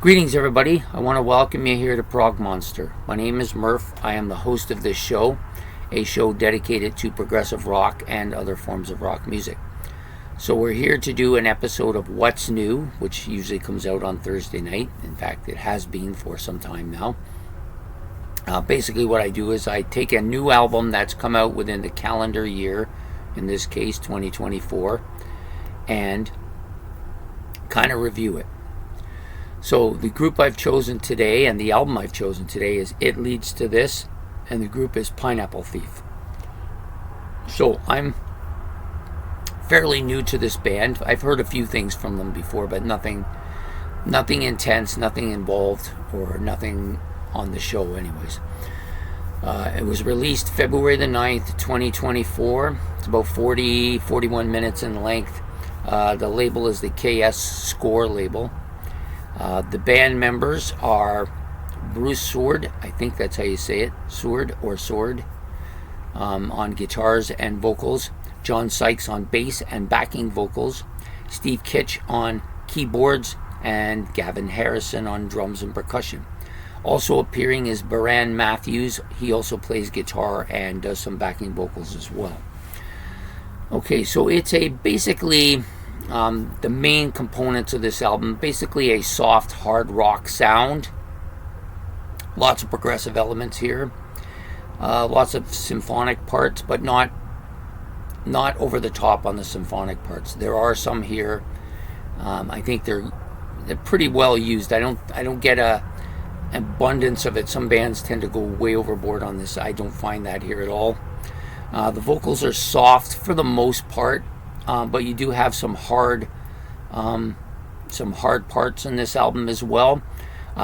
Greetings, everybody. I want to welcome you here to Prog Monster. My name is Murph. I am the host of this show, a show dedicated to progressive rock and other forms of rock music. So we're here to do an episode of What's New, which usually comes out on Thursday night. In fact, it has been for some time now. Basically what I do is I take a new album that's come out within the calendar year, in this case 2024, and kind of review it. So the group I've chosen today and the album I've chosen today is It Leads to This, and the group is Pineapple Thief. So I'm fairly new to this band. I've heard a few things from them before, but nothing intense, nothing involved, or nothing on the show anyways. It was released February the 9th, 2024. It's about 41 minutes in length. The label is the KS Score label. The band members are Bruce Sword, I think that's how you say it, Sword, on guitars and vocals, John Sykes on bass and backing vocals, Steve Kitch on keyboards, and Gavin Harrison on drums and percussion. Also appearing is Baran Matthews. He also plays guitar and does some backing vocals as well. Okay, so it's basically the main components of this album, basically a soft hard rock sound, lots of progressive elements here, lots of symphonic parts, but not over the top on the symphonic parts. There are some here. I think they're pretty well used. I don't get a abundance of it. Some bands tend to go way overboard on this. I don't find that here at all. The vocals are soft for the most part, but you do have some hard parts in this album as well.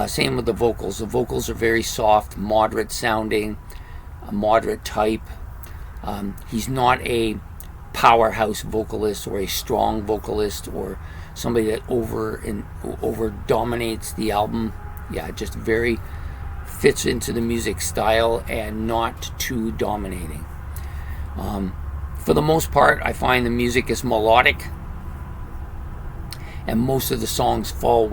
Same with the vocals. The vocals are very soft, moderate sounding, moderate type. He's not a powerhouse vocalist or a strong vocalist or somebody that over dominates the album. Yeah, just very fits into the music style and not too dominating. For the most part, I find the music is melodic, and most of the songs fall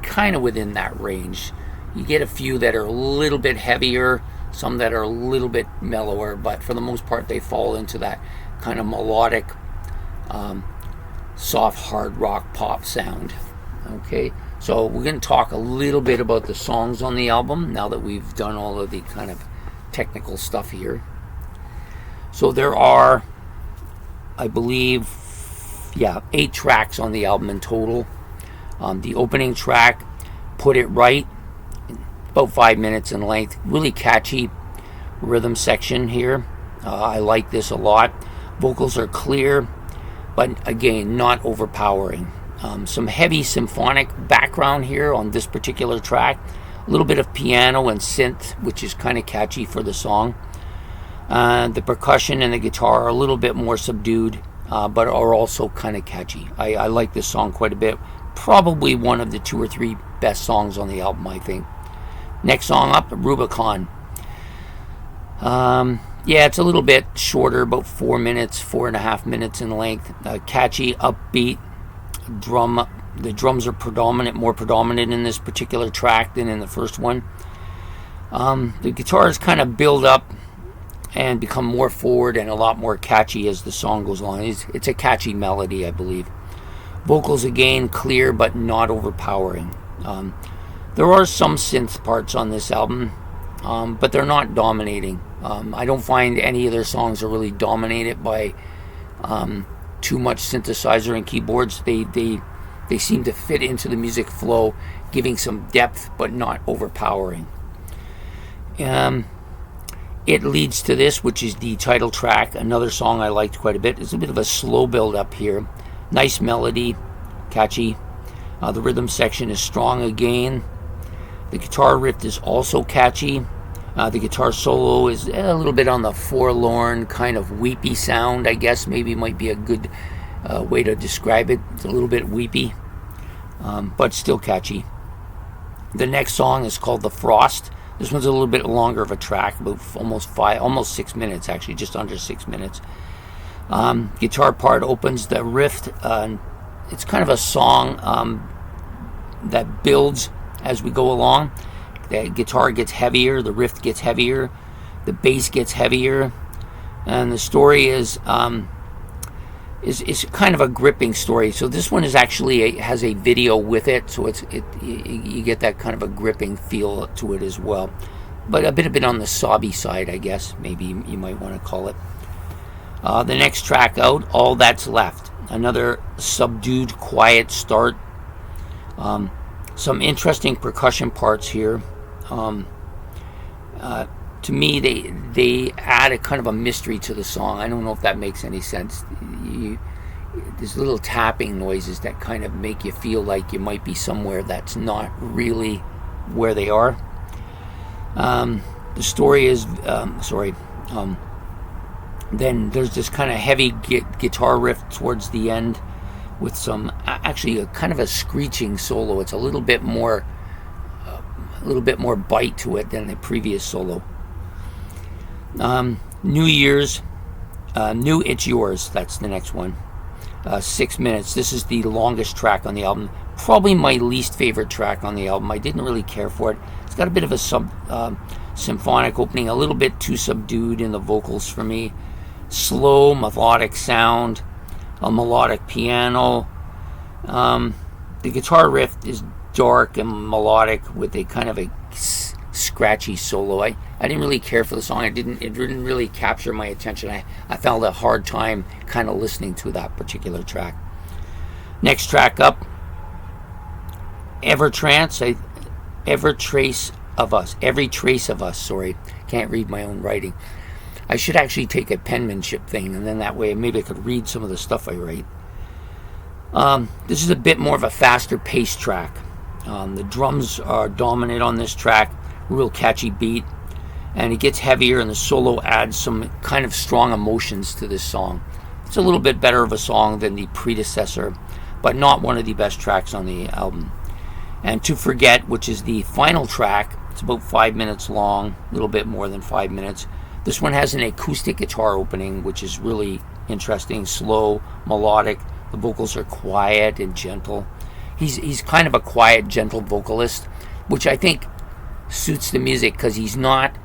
kind of within that range. You get a few that are a little bit heavier, some that are a little bit mellower, but for the most part they fall into that kind of melodic, soft hard rock pop sound. Okay, so we're going to talk a little bit about the songs on the album now that we've done all of the kind of technical stuff here. So there are, I believe, 8 tracks on the album in total. The opening track, Put It Right, about 5 minutes in length. Really catchy rhythm section here. I like this a lot. Vocals are clear, but again, not overpowering. Some heavy symphonic background here on this particular track. A little bit of piano and synth, which is kind of catchy for the song. The percussion and the guitar are a little bit more subdued, but are also kind of catchy. I like this song quite a bit. Probably one of the 2 or 3 best songs on the album, I think. Next song up, Rubicon. It's a little bit shorter, about 4.5 minutes in length. Catchy, upbeat drum. The drums are more predominant in this particular track than in the first one. The guitars kind of build up and become more forward and a lot more catchy as the song goes on. It's a catchy melody, I believe. Vocals again clear but not overpowering. There are some synth parts on this album, but they're not dominating. I don't find any of their songs are really dominated by too much synthesizer and keyboards. They seem to fit into the music flow, giving some depth but not overpowering. It Leads to This, which is the title track, another song I liked quite a bit. It's a bit of a slow build up here. Nice melody, catchy. The rhythm section is strong again. The guitar riff is also catchy. The guitar solo is a little bit on the forlorn, kind of weepy sound, I guess maybe might be a good way to describe it. It's a little bit weepy, but still catchy. The next song is called The Frost. This one's a little bit longer of a track, about almost 6 minutes, actually, just under 6 minutes. Guitar part opens the riff. It's kind of a song that builds as we go along. The guitar gets heavier, the riff gets heavier, the bass gets heavier, and the story is kind of a gripping story. So this one is actually has a video with it, so you get that kind of a gripping feel to it as well. But a bit on the sobby side, I guess, maybe you might want to call it. The next track out, All That's Left. Another subdued, quiet start. Some interesting percussion parts here. To me, they add a kind of a mystery to the song. I don't know if that makes any sense. There's little tapping noises that kind of make you feel like you might be somewhere that's not really where they are. The story is, then there's this kind of heavy guitar riff towards the end with some, actually a kind of a screeching solo. It's a little bit more bite to it than the previous solo. New Year's, New It's Yours, that's the next one. 6 minutes. This is the longest track on the album. Probably my least favorite track on the album. I didn't really care for it. It's got a bit of a symphonic opening, a little bit too subdued in the vocals for me. Slow, melodic sound, a melodic piano. The guitar riff is dark and melodic with a kind of a scratchy solo. I didn't really care for the song. It didn't really capture my attention. I found a hard time kind of listening to that particular track. Next track up, Every Trace of Us. Sorry, can't read my own writing. I should actually take a penmanship thing, and then that way maybe I could read some of the stuff I write. This is a bit more of a faster paced track. The drums are dominant on this track, real catchy beat, and it gets heavier, and the solo adds some kind of strong emotions to this song. It's a little bit better of a song than the predecessor, but not one of the best tracks on the album. And To Forget, which is the final track, it's about 5 minutes long, a little bit more than 5 minutes. This one has an acoustic guitar opening, which is really interesting, slow, melodic. The vocals are quiet and gentle. He's kind of a quiet, gentle vocalist, which I think suits the music, because he's not,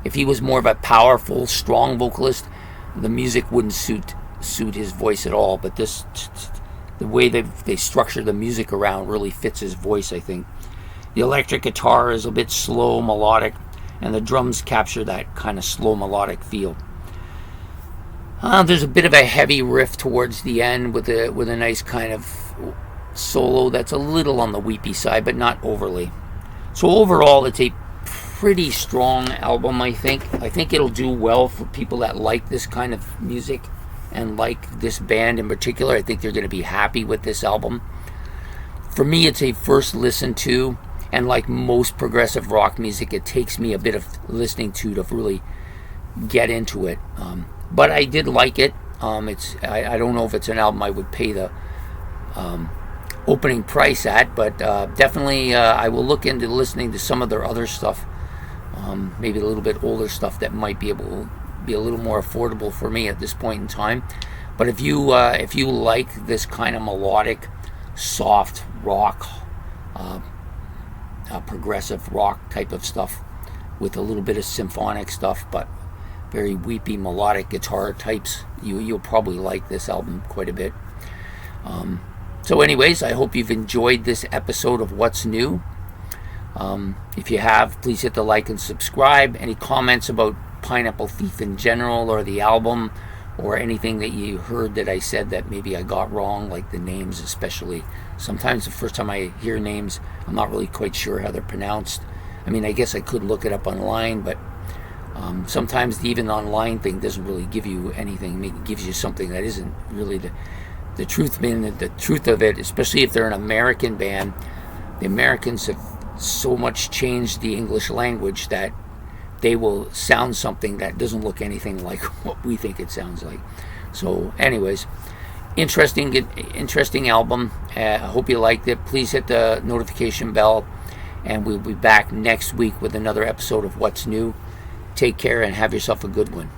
if he was more of a powerful, strong vocalist, the music wouldn't suit his voice at all. But this, the way they structure the music around really fits his voice, I think. The electric guitar is a bit slow, melodic, and the drums capture that kind of slow, melodic feel. There's a bit of a heavy riff towards the end with a nice kind of solo that's a little on the weepy side, but not overly. So overall, it's a pretty strong album, I think. I think it'll do well for people that like this kind of music and like this band in particular. I think they're going to be happy with this album. For me, it's a first listen to, and like most progressive rock music, it takes me a bit of listening to really get into it. But I did like it. I don't know if it's an album I would pay the opening price at, but definitely I will look into listening to some of their other stuff, maybe a little bit older stuff that might be able to be a little more affordable for me at this point in time. But if you like this kind of melodic, soft rock, progressive rock type of stuff with a little bit of symphonic stuff, but very weepy melodic guitar types, you'll probably like this album quite a bit. So anyways, I hope you've enjoyed this episode of What's New. If you have, please hit the like and subscribe. Any comments about Pineapple Thief in general, or the album, or anything that you heard that I said that maybe I got wrong, like the names especially. Sometimes the first time I hear names, I'm not really quite sure how they're pronounced. I mean, I guess I could look it up online, but sometimes even the online thing doesn't really give you anything. It gives you something that isn't really the truth. The truth of it, especially if they're an American band, the Americans have so much changed the English language that they will sound something that doesn't look anything like what we think it sounds like. So anyways, interesting album. I hope you liked it. Please hit the notification bell, and we'll be back next week with another episode of What's New. Take care and have yourself a good one.